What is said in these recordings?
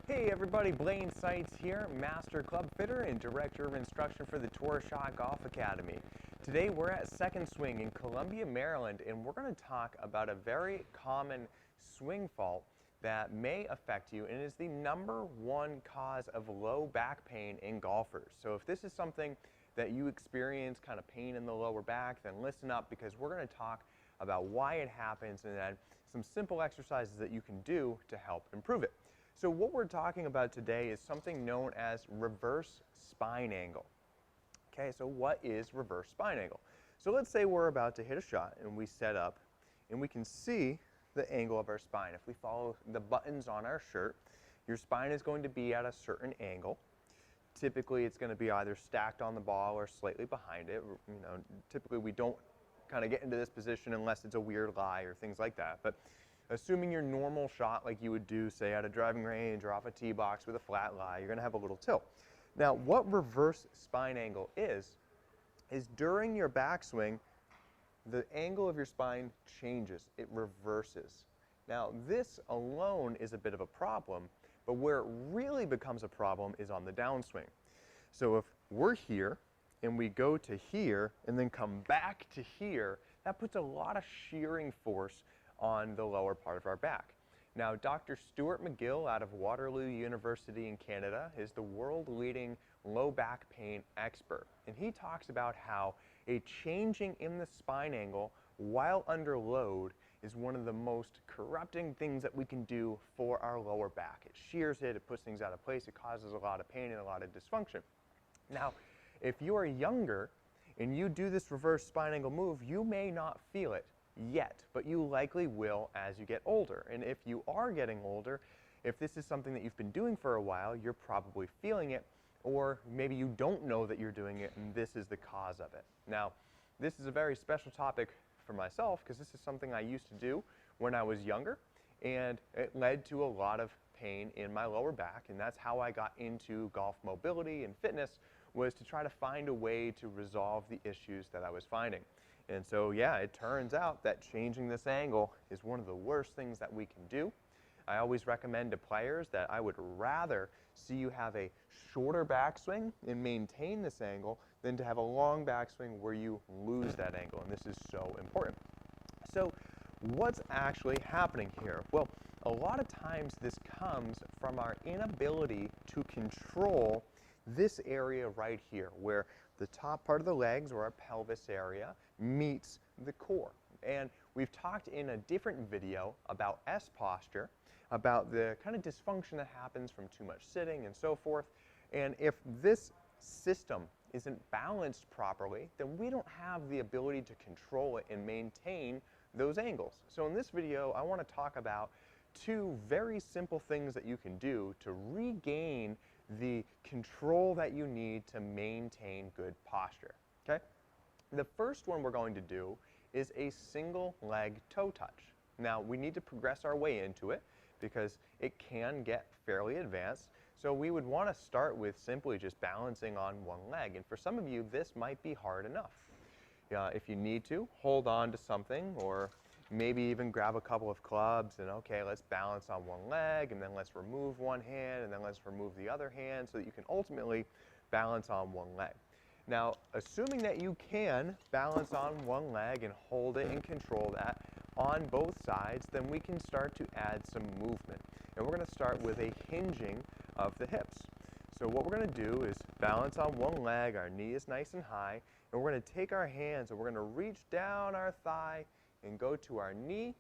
Hey everybody, Blaine Seitz here, Master Club Fitter and Director of Instruction for the Tour Shot Golf Academy. Today we're at Second Swing in Columbia, Maryland, and we're going to talk about a very common swing fault that may affect you and is the #1 cause of low back pain in golfers. So if this is something that you experience, kind of pain in the lower back, then listen up because we're going to talk about why it happens and then some simple exercises that you can do to help improve it. So what we're talking about today is something known as reverse spine angle. Okay, so what is reverse spine angle? So let's say we're about to hit a shot and we set up and we can see the angle of our spine. If we follow the buttons on our shirt, your spine is going to be at a certain angle. Typically it's going to be either stacked on the ball or slightly behind it. You know, typically we don't kind of get into this position unless it's a weird lie or things like that. But assuming your normal shot like you would do, say, at a driving range or off a tee box with a flat lie, you're going to have a little tilt. Now, what reverse spine angle is during your backswing, the angle of your spine changes. It reverses. Now, this alone is a bit of a problem, but where it really becomes a problem is on the downswing. So if we're here and we go to here and then come back to here, that puts a lot of shearing force on the lower part of our back. Now, Dr. Stuart McGill out of Waterloo University in Canada is the world-leading low back pain expert, and he talks about how a changing in the spine angle while under load is one of the most corrupting things that we can do for our lower back. It shears it, it puts things out of place, it causes a lot of pain and a lot of dysfunction. Now, if you are younger and you do this reverse spine angle move, you may not feel it yet, but you likely will as you get older. And if you are getting older, if this is something that you've been doing for a while, you're probably feeling it, or maybe you don't know that you're doing it and this is the cause of it. Now, this is a very special topic for myself because this is something I used to do when I was younger, and it led to a lot of pain in my lower back, and that's how I got into golf mobility and fitness, was to try to find a way to resolve the issues that I was finding. And so, yeah, it turns out that changing this angle is one of the worst things that we can do. I always recommend to players that I would rather see you have a shorter backswing and maintain this angle than to have a long backswing where you lose that angle, and this is so important. So what's actually happening here? Well, a lot of times this comes from our inability to control this area right here, where the top part of the legs, or our pelvis area, meets the core. And we've talked in a different video about S posture, about the kind of dysfunction that happens from too much sitting and so forth. And if this system isn't balanced properly, then we don't have the ability to control it and maintain those angles. So in this video, I want to talk about two very simple things that you can do to regain the control that you need to maintain good posture. Okay? The first one we're going to do is a single leg toe touch. Now, we need to progress our way into it because it can get fairly advanced. So we would want to start with simply just balancing on one leg. And for some of you, this might be hard enough. If you need to, hold on to something, or maybe even grab a couple of clubs and, okay, let's balance on one leg, and then let's remove one hand, and then let's remove the other hand so that you can ultimately balance on one leg. Now, assuming that you can balance on one leg and hold it and control that on both sides, then we can start to add some movement. And we're going to start with a hinging of the hips. So what we're going to do is balance on one leg, our knee is nice and high, and we're going to take our hands and we're going to reach down our thigh and go to our knee,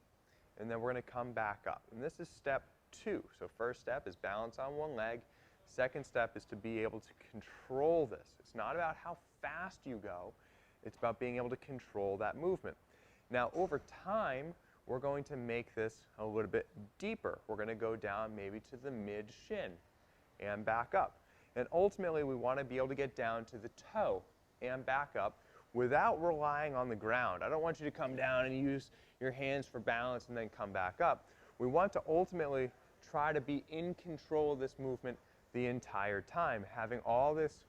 and then we're going to come back up. And this is step 2. So first step is balance on one leg. Second step is to be able to control this. It's not about how fast you go, it's about being able to control that movement. Now, over time, we're going to make this a little bit deeper. We're going to go down maybe to the mid-shin and back up. And ultimately, we want to be able to get down to the toe and back up without relying on the ground. I don't want you to come down and use your hands for balance and then come back up. We want to ultimately try to be in control of this movement the entire time, having all this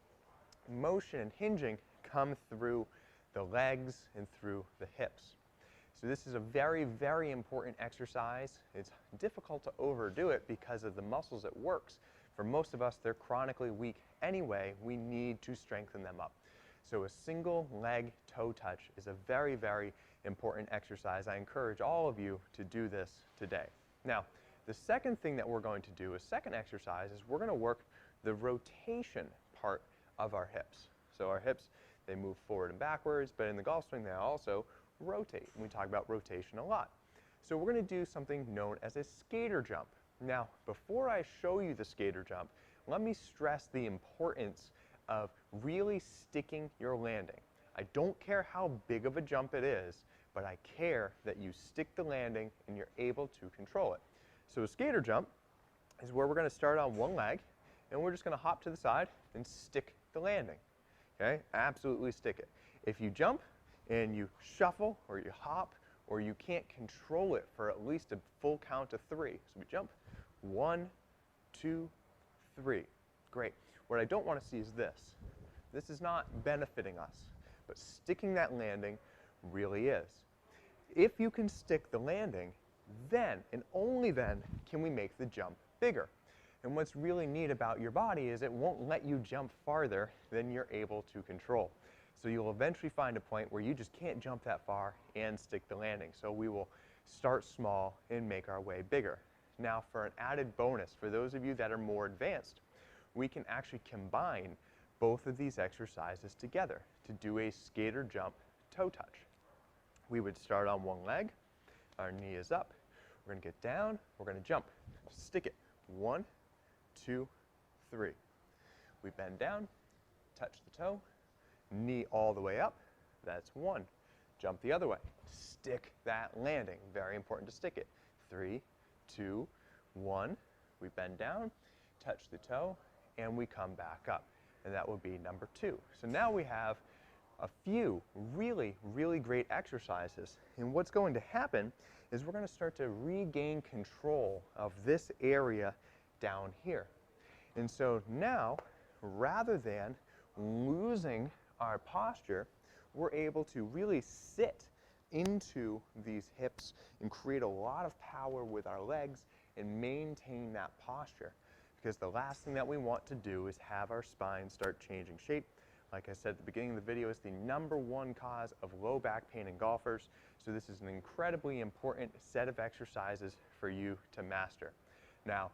motion and hinging come through the legs and through the hips. So this is a very, very important exercise. It's difficult to overdo it because of the muscles it works. For most of us, they're chronically weak anyway. We need to strengthen them up. So a single leg toe touch is a very, very important exercise. I encourage all of you to do this today. Now, the second thing that we're going to do, a second exercise, is we're going to work the rotation part of our hips. So our hips, they move forward and backwards, but in the golf swing, they also rotate. We talk about rotation a lot. So we're going to do something known as a skater jump. Now, before I show you the skater jump, let me stress the importance of really sticking your landing. I don't care how big of a jump it is, but I care that you stick the landing and you're able to control it. So a skater jump is where we're going to start on one leg, and we're just going to hop to the side and stick the landing. Okay? Absolutely stick it. If you jump and you shuffle or you hop or you can't control it for at least a full count of 3. So we jump, 1, 2, 3. Great. What I don't want to see is this. This is not benefiting us, but sticking that landing really is. If you can stick the landing, then and only then can we make the jump bigger. And what's really neat about your body is it won't let you jump farther than you're able to control. So you'll eventually find a point where you just can't jump that far and stick the landing. So we will start small and make our way bigger. Now, for an added bonus, for those of you that are more advanced, we can actually combine both of these exercises together to do a skater jump toe touch. We would start on one leg, our knee is up, we're going to get down, we're going to jump, stick it, 1, 2, 3. We bend down, touch the toe, knee all the way up, that's 1. Jump the other way, stick that landing, very important to stick it, 3, 2, 1. We bend down, touch the toe, and we come back up, and that would be number 2. So now we have a few really, really great exercises, and what's going to happen is we're going to start to regain control of this area down here. And so now, rather than losing our posture, we're able to really sit into these hips and create a lot of power with our legs and maintain that posture. Because the last thing that we want to do is have our spine start changing shape. Like I said at the beginning of the video, it's the #1 cause of low back pain in golfers. So this is an incredibly important set of exercises for you to master. Now,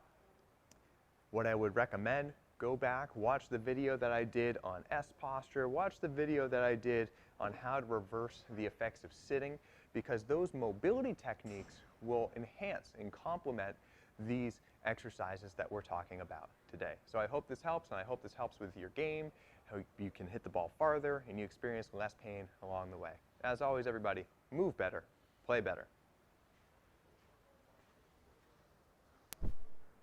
what I would recommend, go back, watch the video that I did on S posture, watch the video that I did on how to reverse the effects of sitting, because those mobility techniques will enhance and complement these exercises that we're talking about today. So I hope this helps, and I hope this helps with your game, how you can hit the ball farther and you experience less pain along the way. As always, everybody, move better, play better.